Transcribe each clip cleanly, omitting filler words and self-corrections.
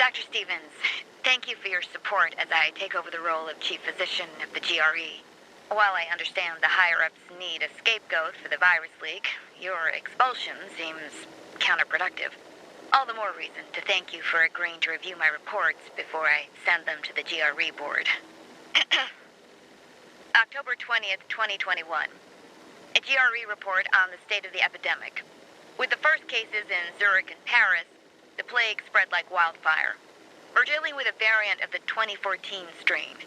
Dr. Stevens, thank you for your support as I take over the role of Chief Physician of the GRE. While I understand the higher-ups need a scapegoat for the virus leak, your expulsion seems counterproductive. All the more reason to thank you for agreeing to review my reports before I send them to the GRE board. October 20th, 2021. A GRE report on the state of the epidemic. With the first cases in Zurich and Paris, the plague spread like wildfire. We're dealing with a variant of the 2014 strain.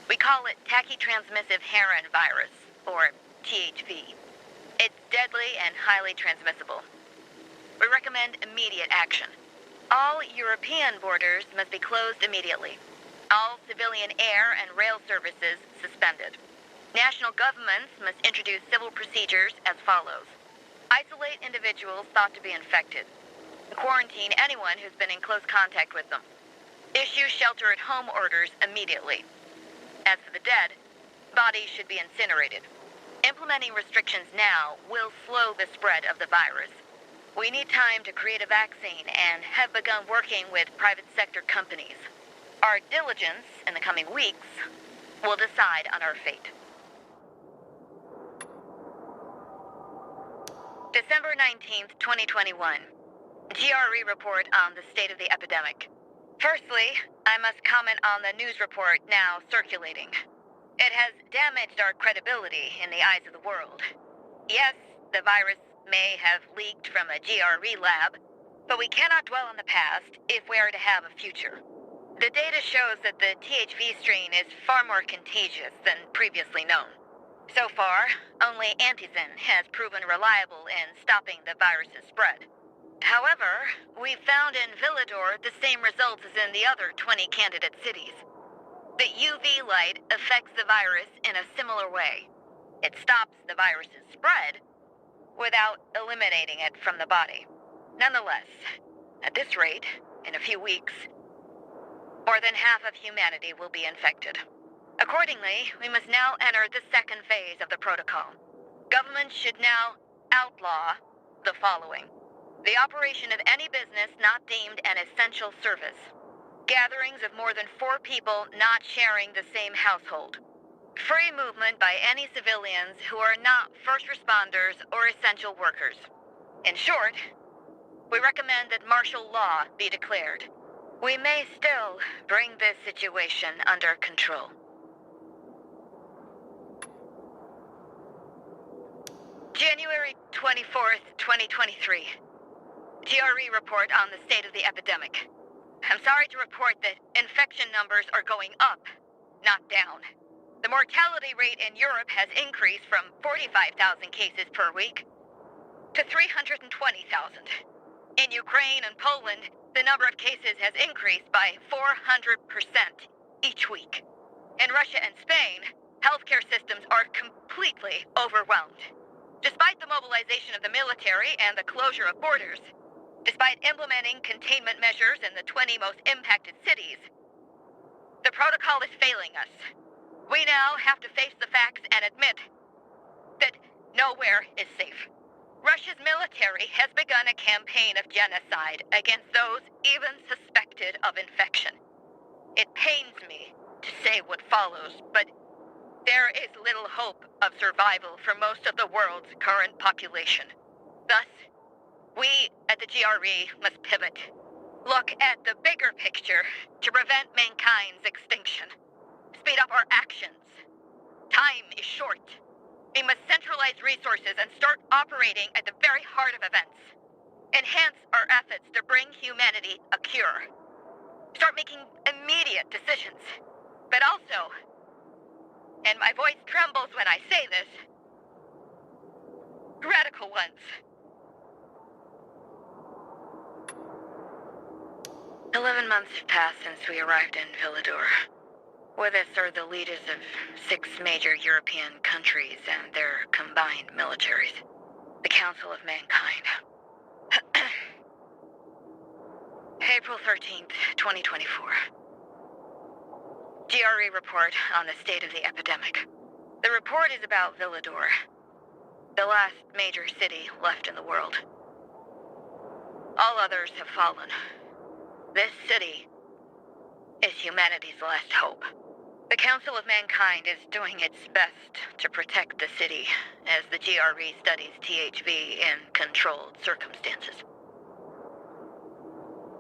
We call it tachytransmissive heron virus, or THV. It's deadly and highly transmissible. We recommend immediate action. All European borders must be closed immediately. All civilian air and rail services suspended. National governments must introduce civil procedures as follows. Isolate individuals thought to be infected. Quarantine anyone who's been in close contact with them. Issue shelter-at-home orders immediately. As for the dead, bodies should be incinerated. Implementing restrictions now will slow the spread of the virus. We need time to create a vaccine and have begun working with private sector companies. Our diligence in the coming weeks will decide on our fate. December 19th, 2021. GRE report on the state of the epidemic. Firstly, I must comment on the news report now circulating. It has damaged our credibility in the eyes of the world. Yes, the virus may have leaked from a GRE lab, but we cannot dwell on the past if we are to have a future. The data shows that the THV strain is far more contagious than previously known. So far, only antizin has proven reliable in stopping the virus's spread. However, we found in Vador the same results as in the other 20 candidate cities. The UV light affects the virus in a similar way. It stops the virus's spread without eliminating it from the body. Nonetheless, at this rate, in a few weeks, more than half of humanity will be infected. Accordingly, we must now enter the second phase of the protocol. Government should now outlaw the following. The operation of any business not deemed an essential service. Gatherings of more than 4 people not sharing the same household. Free movement by any civilians who are not first responders or essential workers. In short, we recommend that martial law be declared. We may still bring this situation under control. January 24th, 2023. GRE report on the state of the epidemic. I'm sorry to report that infection numbers are going up, not down. The mortality rate in Europe has increased from 45,000 cases per week to 320,000. In Ukraine and Poland, the number of cases has increased by 400% each week. In Russia and Spain, healthcare systems are completely overwhelmed. Despite the mobilization of the military and the closure of borders, despite implementing containment measures in the 20 most impacted cities, the protocol is failing us. We now have to face the facts and admit that nowhere is safe. Russia's military has begun a campaign of genocide against those even suspected of infection. It pains me to say what follows, but there is little hope of survival for most of the world's current population. Thus, we at the GRE must pivot. Look at the bigger picture to prevent mankind's extinction. Speed up our actions. Time is short. We must centralize resources and start operating at the very heart of events. Enhance our efforts to bring humanity a cure. Start making immediate decisions. But also, and my voice trembles when I say this, radical ones. 11 months have passed since we arrived in Vador. With us are the leaders of 6 major European countries and their combined militaries. The Council of Mankind. April 13th, 2024. GRE report on the state of the epidemic. The report is about Vador, the last major city left in the world. All others have fallen. This city is humanity's last hope. The Council of Mankind is doing its best to protect the city as the GRE studies THV in controlled circumstances.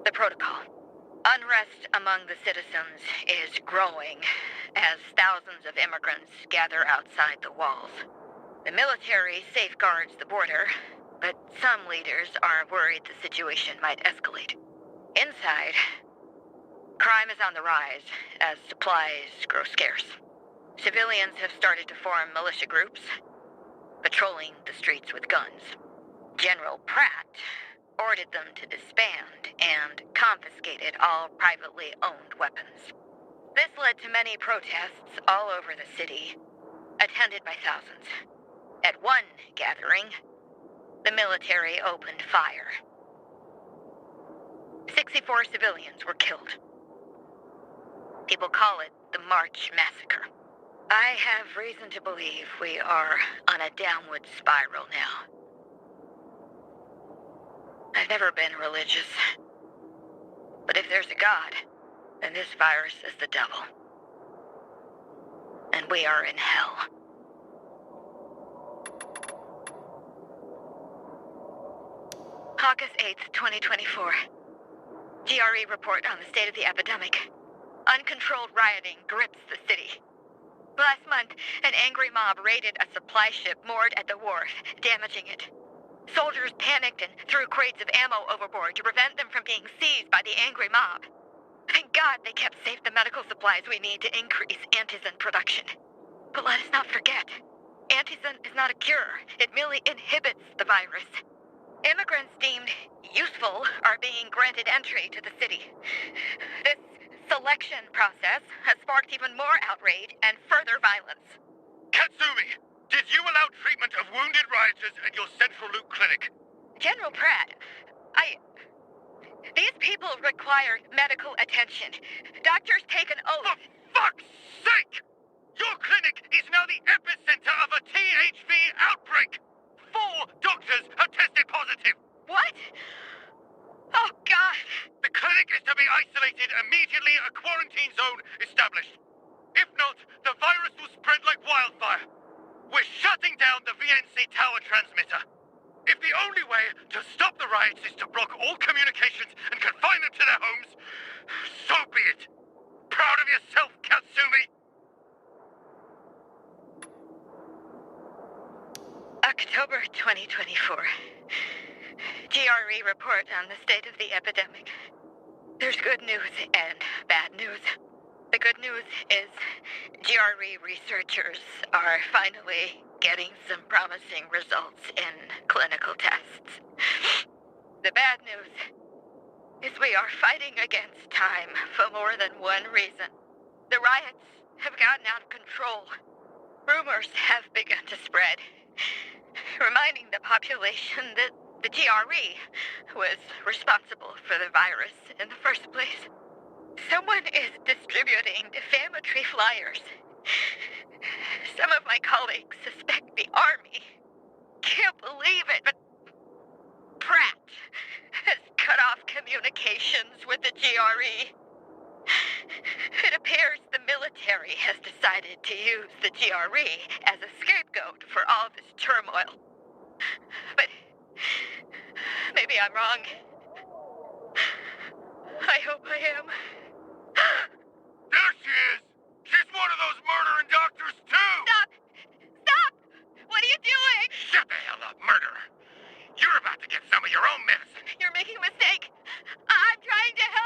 The protocol. Unrest among the citizens is growing as thousands of immigrants gather outside the walls. The military safeguards the border, but some leaders are worried the situation might escalate. Inside, crime is on the rise as supplies grow scarce. Civilians have started to form militia groups, patrolling the streets with guns. General Pratt ordered them to disband and confiscated all privately owned weapons. This led to many protests all over the city, attended by thousands. At one gathering, the military opened fire. 64 civilians were killed. People call it the March Massacre. I have reason to believe we are on a downward spiral now. I've never been religious. But if there's a God, then this virus is the devil. And we are in hell. August 8th, 2024. GRE report on the state of the epidemic. Uncontrolled rioting grips the city. Last month, an angry mob raided a supply ship moored at the wharf, damaging it. Soldiers panicked and threw crates of ammo overboard to prevent them from being seized by the angry mob. Thank God they kept safe the medical supplies we need to increase antizin production. But let us not forget, antizin is not a cure. It merely inhibits the virus. Immigrants deemed useful are being granted entry to the city. This selection process has sparked even more outrage and further violence. Katsumi, did you allow treatment of wounded rioters at your Central Loop clinic? General Pratt, these people require medical attention. Doctors take an oath. For fuck's sake! Your clinic is now the epicenter of a THV outbreak! 4 doctors have tested positive! What? Oh, God! The clinic is to be isolated immediately, a quarantine zone established. If not, the virus will spread like wildfire. We're shutting down the VNC tower transmitter. If the only way to stop the riots is to block all communications and confine them to their homes, so be it. Proud of yourself, Katsumi? October 2024. GRE report on the state of the epidemic. There's good news and bad news. The good news is GRE researchers are finally getting some promising results in clinical tests. The bad news is we are fighting against time for more than one reason. The riots have gotten out of control. Rumors have begun to spread, reminding the population that the GRE was responsible for the virus in the first place. Someone is distributing defamatory flyers. Some of my colleagues suspect the Army. Can't believe it, but Pratt has cut off communications with the GRE. It appears the military has decided to use the GRE as a scapegoat for all this turmoil. But maybe I'm wrong. I hope I am. There she is! She's one of those murdering doctors, too! Stop! Stop! What are you doing? Shut the hell up, murderer! You're about to get some of your own medicine! You're making a mistake. I'm trying to help.